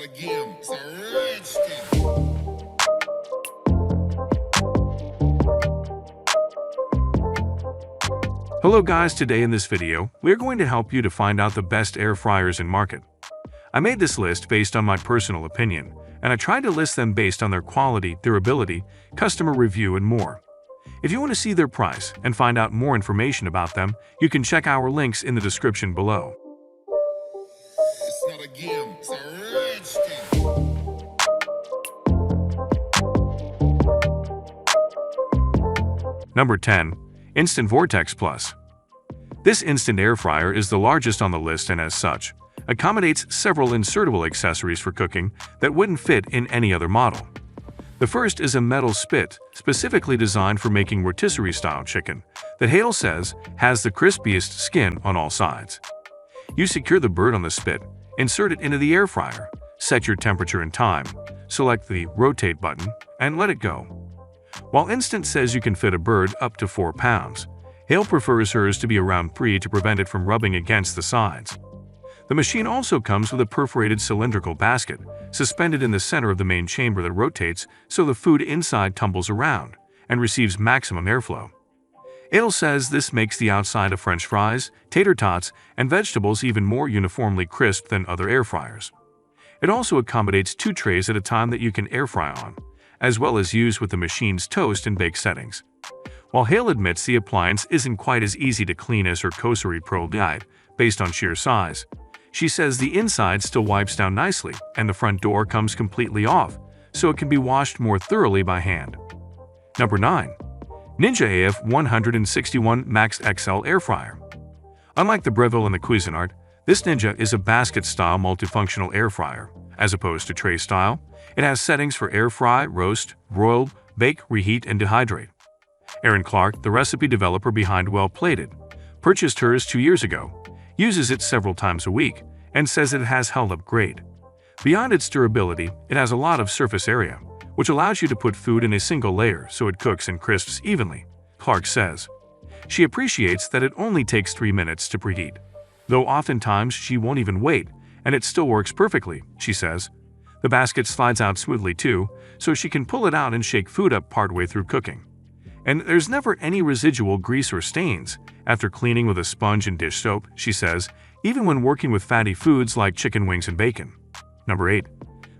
again. It's a rich thing. Hello guys, today in this video, we're going to help you to find out the best air fryers in market. I made this list based on my personal opinion, and I tried to list them based on their quality, durability, customer review, and more. If you want to see their price and find out more information about them, you can check our links in the description below. It's not a game, it's a rich thing. Number 10. Instant Vortex Plus. This instant air fryer is the largest on the list and as such, accommodates several insertable accessories for cooking that wouldn't fit in any other model. The first is a metal spit specifically designed for making rotisserie-style chicken that Hale says has the crispiest skin on all sides. You secure the bird on the spit, insert it into the air fryer, set your temperature and time, select the rotate button, and let it go. While Instant says you can fit a bird up to 4 pounds, Hale prefers hers to be around 3 to prevent it from rubbing against the sides. The machine also comes with a perforated cylindrical basket suspended in the center of the main chamber that rotates so the food inside tumbles around and receives maximum airflow. Hale says this makes the outside of French fries, tater tots, and vegetables even more uniformly crisp than other air fryers. It also accommodates 2 trays at a time that you can air fry on, as well as use with the machine's toast and bake settings. While Hale admits the appliance isn't quite as easy to clean as her QOS Proo guide, based on sheer size, she says the inside still wipes down nicely and the front door comes completely off, so it can be washed more thoroughly by hand. Number 9. Ninja AF 161 Max XL Air Fryer. Unlike the Breville and the Cuisinart, this Ninja is a basket-style multifunctional air fryer. As opposed to tray-style, it has settings for air fry, roast, broil, bake, reheat, and dehydrate. Aaron Clark, the recipe developer behind Well Plated, purchased hers 2 years ago, uses it several times a week, and says it has held up great. Beyond its durability, it has a lot of surface area, which allows you to put food in a single layer so it cooks and crisps evenly, Clark says. She appreciates that it only takes 3 minutes to preheat, though oftentimes she won't even wait, and it still works perfectly, she says. The basket slides out smoothly too, so she can pull it out and shake food up partway through cooking. And there's never any residual grease or stains after cleaning with a sponge and dish soap, she says, even when working with fatty foods like chicken wings and bacon. Number 8.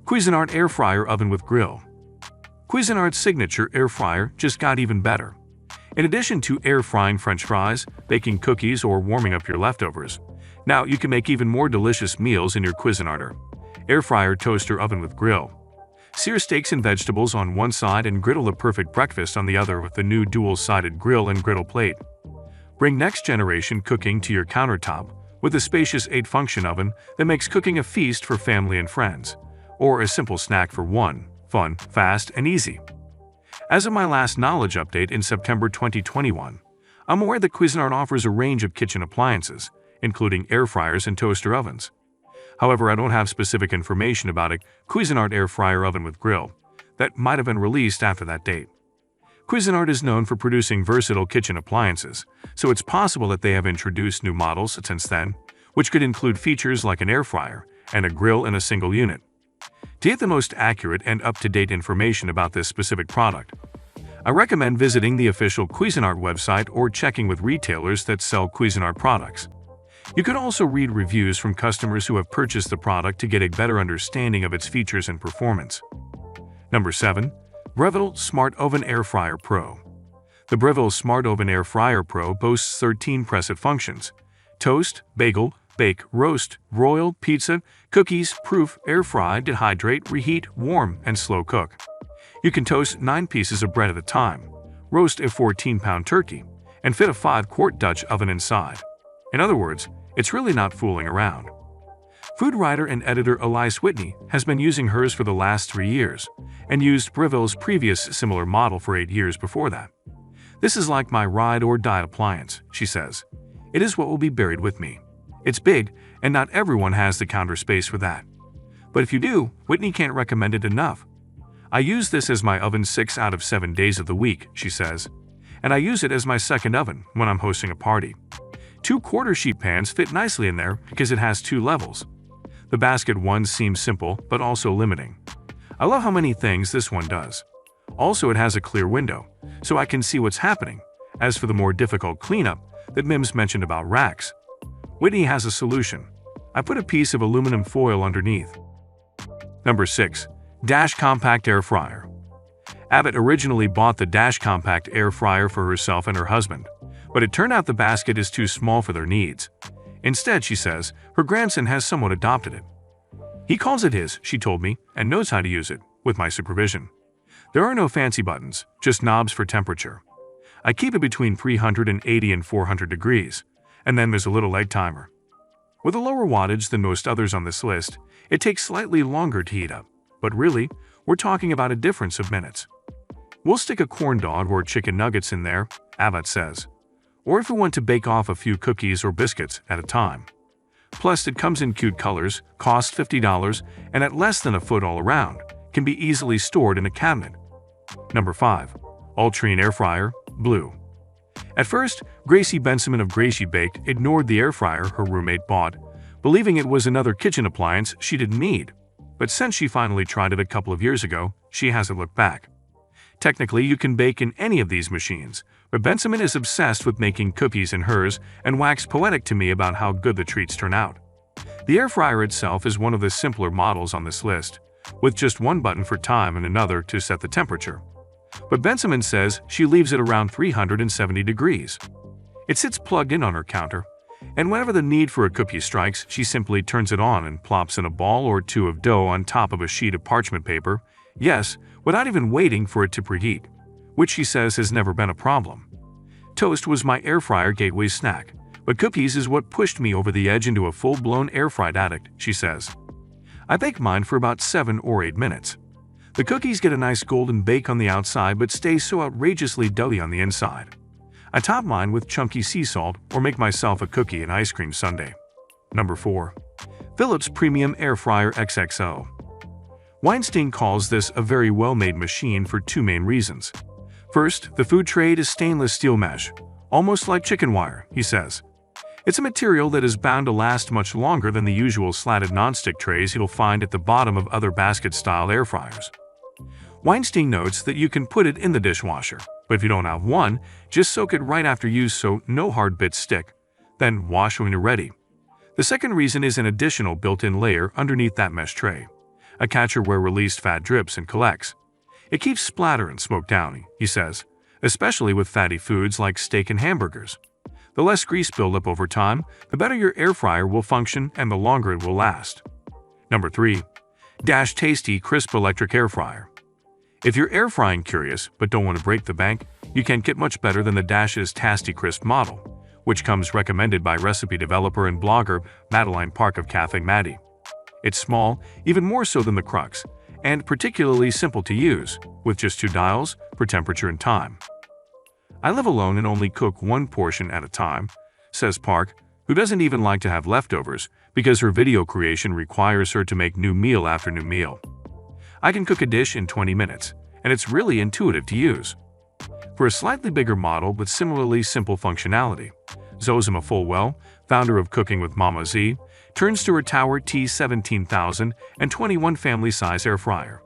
Cuisinart Air Fryer Oven with Grill. Cuisinart's signature air fryer just got even better. In addition to air frying French fries, baking cookies, or warming up your leftovers, now you can make even more delicious meals in your Cuisinart air fryer toaster oven with grill. Sear steaks and vegetables on one side and griddle the perfect breakfast on the other with the new dual-sided grill and griddle plate. Bring next-generation cooking to your countertop with a spacious 8-function oven that makes cooking a feast for family and friends, or a simple snack for one, fun, fast, and easy. As of my last knowledge update in September 2021, I'm aware that Cuisinart offers a range of kitchen appliances, including air fryers and toaster ovens. However, I don't have specific information about a Cuisinart air fryer oven with grill that might have been released after that date. Cuisinart is known for producing versatile kitchen appliances, so it's possible that they have introduced new models since then, which could include features like an air fryer and a grill in a single unit. To get the most accurate and up-to-date information about this specific product, I recommend visiting the official Cuisinart website or checking with retailers that sell Cuisinart products. You could also read reviews from customers who have purchased the product to get a better understanding of its features and performance. Number 7. Breville Smart Oven Air Fryer Pro. The Breville Smart Oven Air Fryer Pro boasts 13 preset functions: toast, bagel, bake, roast, broil, pizza, cookies, proof, air fry, dehydrate, reheat, warm, and slow cook. You can toast 9 pieces of bread at a time, roast a 14-pound turkey, and fit a 5-quart Dutch oven inside. In other words, it's really not fooling around. Food writer and editor Elise Whitney has been using hers for the last 3 years and used Breville's previous similar model for 8 years before that. This is like my ride-or-die appliance, she says. It is what will be buried with me. It's big, and not everyone has the counter space for that. But if you do, Whitney can't recommend it enough. I use this as my oven 6 out of 7 days of the week, she says, and I use it as my second oven when I'm hosting a party. 2 quarter sheet pans fit nicely in there because it has 2 levels. The basket one seems simple, but also limiting. I love how many things this one does. Also, it has a clear window, so I can see what's happening. As for the more difficult cleanup that Mims mentioned about racks, Whitney has a solution. I put a piece of aluminum foil underneath. Number 6. Dash Compact Air Fryer. Abbott originally bought the Dash Compact Air Fryer for herself and her husband, but it turned out the basket is too small for their needs. Instead, she says, her grandson has somewhat adopted it. He calls it his, she told me, and knows how to use it, with my supervision. There are no fancy buttons, just knobs for temperature. I keep it between 380 and 400 degrees, and then there's a little egg timer. With a lower wattage than most others on this list, it takes slightly longer to heat up, but really, we're talking about a difference of minutes. We'll stick a corn dog or chicken nuggets in there, Abbott says, or if we want to bake off a few cookies or biscuits at a time. Plus, it comes in cute colors, costs $50, and at less than a foot all around, can be easily stored in a cabinet. Number 5. Altro Air Fryer, Blue. At first, Gracie Benjamin of Gracie Baked ignored the air fryer her roommate bought, believing it was another kitchen appliance she didn't need. But since she finally tried it a couple of years ago, she hasn't looked back. Technically, you can bake in any of these machines, but Benjamin is obsessed with making cookies in hers and waxed poetic to me about how good the treats turn out. The air fryer itself is one of the simpler models on this list, with just one button for time and another to set the temperature. But Benjamin says she leaves it around 370 degrees. It sits plugged in on her counter, and whenever the need for a cookie strikes, she simply turns it on and plops in a ball or two of dough on top of a sheet of parchment paper, yes, without even waiting for it to preheat, which she says has never been a problem. Toast was my air fryer gateway snack, but cookies is what pushed me over the edge into a full-blown air-fried addict, she says. I bake mine for about 7 or 8 minutes. The cookies get a nice golden bake on the outside but stay so outrageously doughy on the inside. I top mine with chunky sea salt or make myself a cookie and ice cream sundae. Number 4. Philips Premium Air Fryer XXO. Weinstein calls this a very well-made machine for 2 main reasons. First, the food tray is stainless steel mesh, almost like chicken wire, he says. It's a material that is bound to last much longer than the usual slatted nonstick trays you'll find at the bottom of other basket-style air fryers. Weinstein notes that you can put it in the dishwasher, but if you don't have one, just soak it right after use so no hard bits stick. Then wash when you're ready. The second reason is an additional built-in layer underneath that mesh tray, a catcher where released fat drips and collects. It keeps splatter and smoke down, he says, especially with fatty foods like steak and hamburgers. The less grease buildup over time, the better your air fryer will function and the longer it will last. Number 3. Dash Tasty Crisp Electric Air Fryer. If you're air frying curious but don't want to break the bank, you can't get much better than the Dash's Tasty Crisp model, which comes recommended by recipe developer and blogger Madeline Park of Cafe Maddie. It's small, even more so than the Crux, and particularly simple to use, with just 2 dials for temperature and time. I live alone and only cook 1 portion at a time, says Park, who doesn't even like to have leftovers because her video creation requires her to make new meal after new meal. I can cook a dish in 20 minutes, and it's really intuitive to use. For a slightly bigger model with similarly simple functionality, Zosima Fulwell, founder of Cooking with Mama Z, turns to her Tower T17021 family-size air fryer.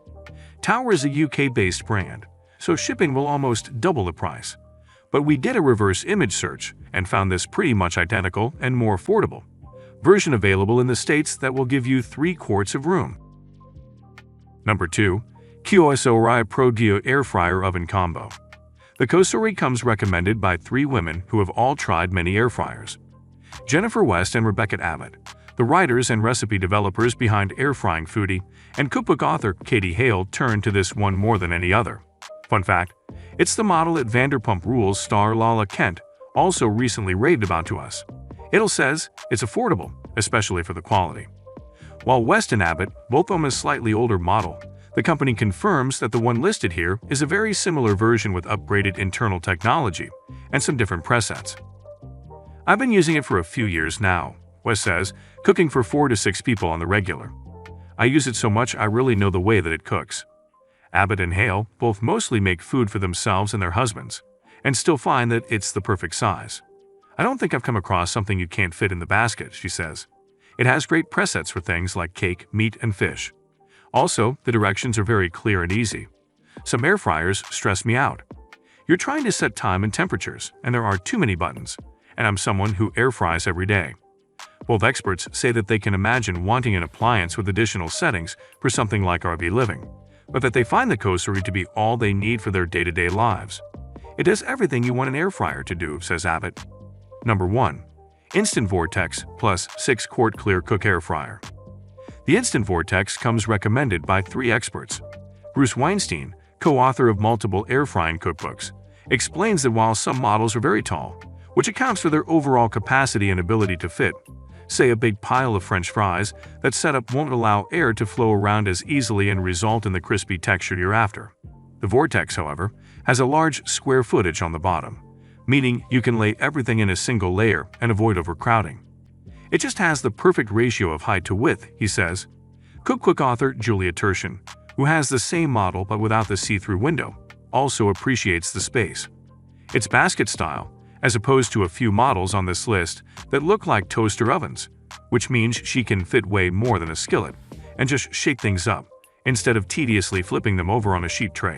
Tower is a UK-based brand, so shipping will almost double the price. But we did a reverse image search and found this pretty much identical and more affordable version available in the States that will give you 3 quarts of room. Number 2. QOS Proo Air Fryer Oven Combo. The Kosori comes recommended by 3 women who have all tried many air fryers. Jennifer West and Rebecca Abbott, the writers and recipe developers behind Air Frying Foodie, and cookbook author Katie Hale turned to this one more than any other. Fun fact, it's the model that Vanderpump Rules star Lala Kent also recently raved about to us. It says it's affordable, especially for the quality. While West and Abbott both own a slightly older model, the company confirms that the one listed here is a very similar version with upgraded internal technology and some different presets. I've been using it for a few years now, West says, cooking for 4 to 6 people on the regular. I use it so much I really know the way that it cooks. Abbott and Hale both mostly make food for themselves and their husbands, and still find that it's the perfect size. I don't think I've come across something you can't fit in the basket, she says. It has great presets for things like cake, meat, and fish. Also, the directions are very clear and easy. Some air fryers stress me out. You're trying to set time and temperatures, and there are too many buttons, and I'm someone who air fries every day. Both experts say that they can imagine wanting an appliance with additional settings for something like RV living, but that they find the Cuisinart to be all they need for their day-to-day lives. It does everything you want an air fryer to do, says Abbott. Number 1. Instant Vortex Plus 6-quart Clear Cook Air Fryer. The Instant Vortex comes recommended by 3 experts. Bruce Weinstein, co-author of multiple air frying cookbooks, explains that while some models are very tall, which accounts for their overall capacity and ability to fit, say, a big pile of French fries, that setup won't allow air to flow around as easily and result in the crispy texture you're after. The Vortex, however, has a large square footage on the bottom, meaning you can lay everything in a single layer and avoid overcrowding. It just has the perfect ratio of height to width, he says. Cookbook author Julia Turshen, who has the same model but without the see-through window, also appreciates the space. It's basket style, as opposed to a few models on this list that look like toaster ovens, which means she can fit way more than a skillet and just shake things up, instead of tediously flipping them over on a sheet tray.